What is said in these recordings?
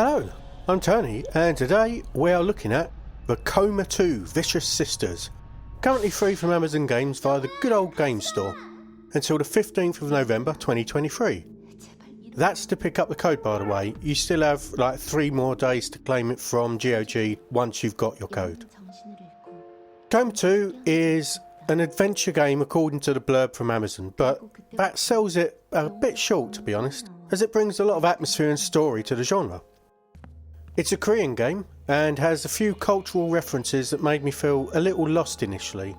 Hello, I'm Tony, and today we are looking at the Coma 2 Vicious Sisters, currently free from Amazon Games via the good old game store until the 15th of November 2023. That's to pick up the code, by the way. You still have like 3 more days to claim it from GOG once you've got your code. Coma 2 is an adventure game according to the blurb from Amazon, but that sells it a bit short, to be honest, as it brings a lot of atmosphere and story to the genre. It's a Korean game and has a few cultural references that made me feel a little lost initially,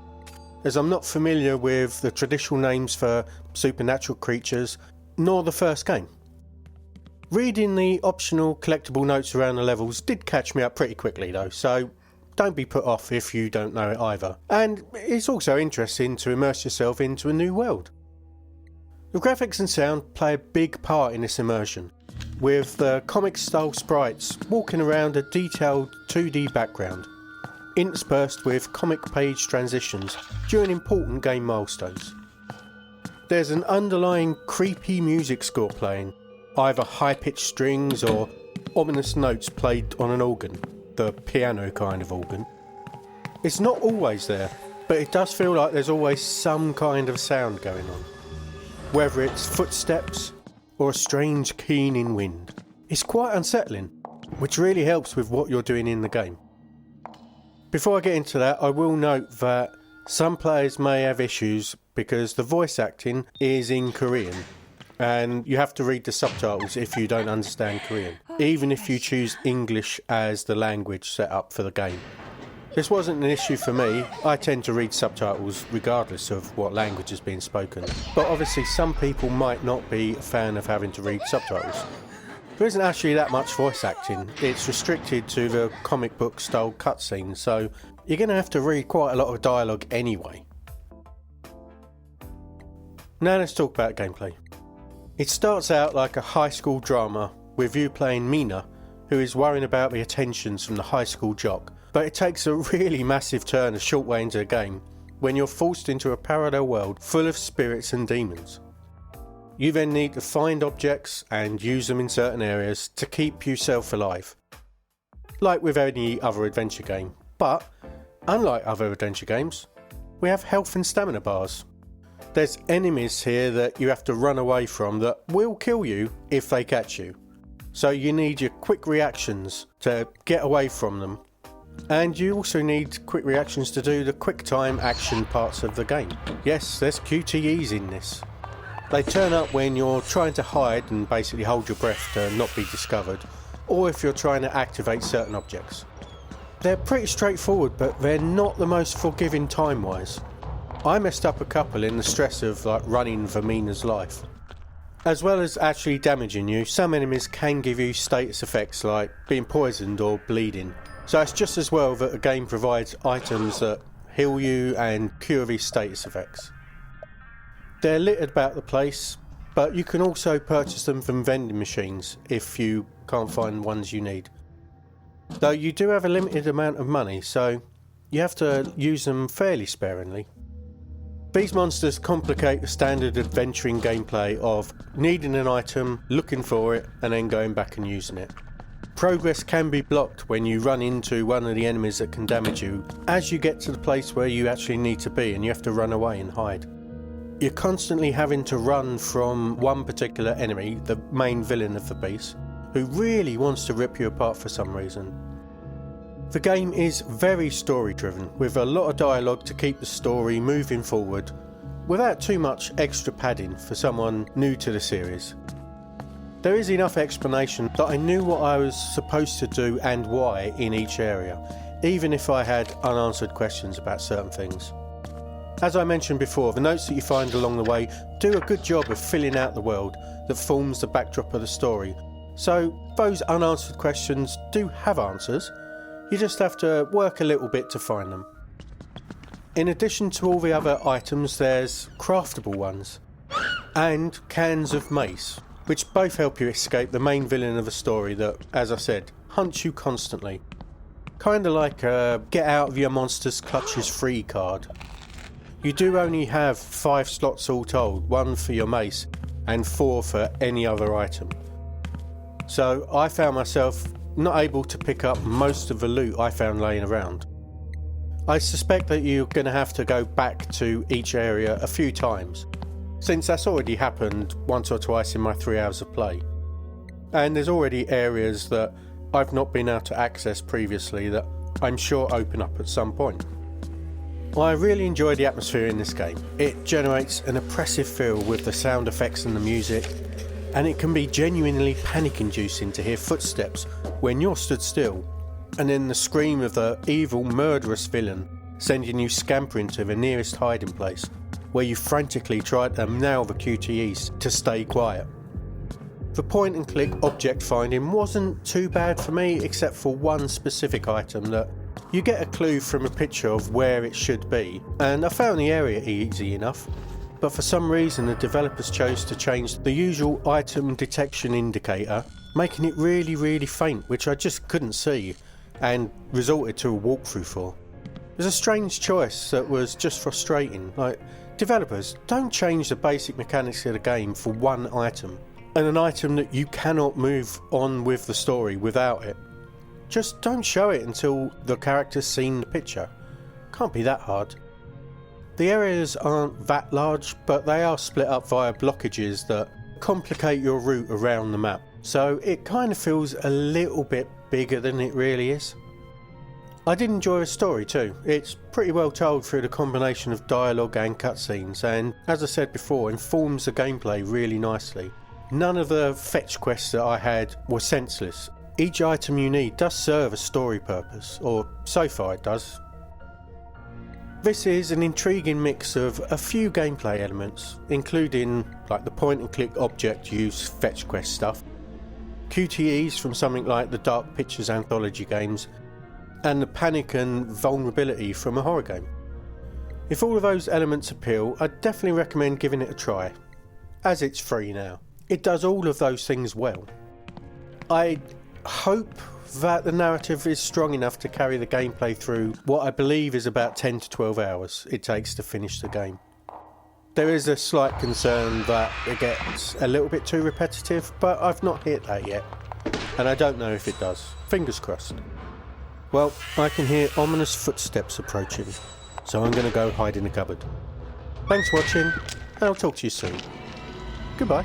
as I'm not familiar with the traditional names for supernatural creatures, nor the first game. Reading the optional collectible notes around the levels did catch me up pretty quickly though, so don't be put off if you don't know it either. And it's also interesting to immerse yourself into a new world. The graphics and sound play a big part in this immersion, with the comic style sprites walking around a detailed 2D background, interspersed with comic page transitions during important game milestones. There's an underlying creepy music score playing, either high-pitched strings or ominous notes played on an organ, the piano kind of organ. It's not always there, but it does feel like there's always some kind of sound going on, whether it's footsteps or a strange keening wind. It's quite unsettling, which really helps with what you're doing in the game. Before I get into that, I will note that some players may have issues because the voice acting is in Korean and you have to read the subtitles if you don't understand Korean, even if you choose English as the language set up for the game. This wasn't an issue for me. I tend to read subtitles regardless of what language is being spoken, but obviously some people might not be a fan of having to read subtitles. There isn't actually that much voice acting. It's restricted to the comic book style cutscenes, so you're going to have to read quite a lot of dialogue anyway. Now let's talk about gameplay. It starts out like a high school drama with you playing Mina, who is worrying about the attentions from the high school jock, but it takes a really massive turn a short way into the game when you're forced into a parallel world full of spirits and demons. You then need to find objects and use them in certain areas to keep yourself alive, like with any other adventure game. But unlike other adventure games, we have health and stamina bars. There's enemies here that you have to run away from that will kill you if they catch you, so you need your quick reactions to get away from them. And you also need quick reactions to do the quick time action parts of the game. Yes, there's QTEs in this. They turn up when you're trying to hide and basically hold your breath to not be discovered, or if you're trying to activate certain objects. They're pretty straightforward, but they're not the most forgiving time-wise. I messed up a couple in the stress of running for Mina's life. As well as actually damaging you, some enemies can give you status effects like being poisoned or bleeding. So it's just as well that the game provides items that heal you and cure these status effects. They're littered about the place, but you can also purchase them from vending machines if you can't find ones you need. Though you do have a limited amount of money, so you have to use them fairly sparingly. These monsters complicate the standard adventuring gameplay of needing an item, looking for it, and then going back and using it. Progress can be blocked when you run into one of the enemies that can damage you as you get to the place where you actually need to be and you have to run away and hide. You're constantly having to run from one particular enemy, the main villain of the piece, who really wants to rip you apart for some reason. The game is very story driven, with a lot of dialogue to keep the story moving forward without too much extra padding for someone new to the series. There is enough explanation that I knew what I was supposed to do and why in each area, even if I had unanswered questions about certain things. As I mentioned before, the notes that you find along the way do a good job of filling out the world that forms the backdrop of the story, so those unanswered questions do have answers, you just have to work a little bit to find them. In addition to all the other items, there's craftable ones, and cans of mace, which both help you escape the main villain of the story that, as I said, hunts you constantly. Kinda like a get out of your monster's clutches free card. You do only have 5 slots all told, 1 for your mace and 4 for any other item. so I found myself not able to pick up most of the loot I found laying around. I suspect that you're going to have to go back to each area a few times, since that's already happened once or twice in my 3 hours of play. And there's already areas that I've not been able to access previously that I'm sure open up at some point. I really enjoy the atmosphere in this game. It generates an oppressive feel with the sound effects and the music, and it can be genuinely panic-inducing to hear footsteps when you're stood still, and then the scream of the evil, murderous villain sending you scampering to the nearest hiding place, where you frantically try to nail the QTEs to stay quiet. The point and click object finding wasn't too bad for me, except for one specific item that you get a clue from a picture of where it should be, and I found the area easy enough, but for some reason the developers chose to change the usual item detection indicator, making it really faint, which I just couldn't see and resorted to a walkthrough for. It was a strange choice that was just frustrating. Like, developers, don't change the basic mechanics of the game for one item, and an item that you cannot move on with the story without it. Just don't show it until the character's seen the picture. Can't be that hard. The areas aren't that large, but they are split up via blockages that complicate your route around the map, so it kind of feels a little bit bigger than it really is. I did enjoy the story too. It's pretty well told through the combination of dialogue and cutscenes, and as I said before, informs the gameplay really nicely. None of the fetch quests that I had were senseless. Each item you need does serve a story purpose, or so far it does. This is an intriguing mix of a few gameplay elements, including like the point and click object use fetch quest stuff, QTEs from something like the Dark Pictures anthology games, and the panic and vulnerability from a horror game. If all of those elements appeal, I'd definitely recommend giving it a try, as it's free now. It does all of those things well. I hope that the narrative is strong enough to carry the gameplay through what I believe is about 10 to 12 hours it takes to finish the game. There is a slight concern that it gets a little bit too repetitive, but I've not hit that yet, and I don't know if it does. Fingers crossed. Well, I can hear ominous footsteps approaching, so I'm going to go hide in the cupboard. Thanks for watching, and I'll talk to you soon. Goodbye.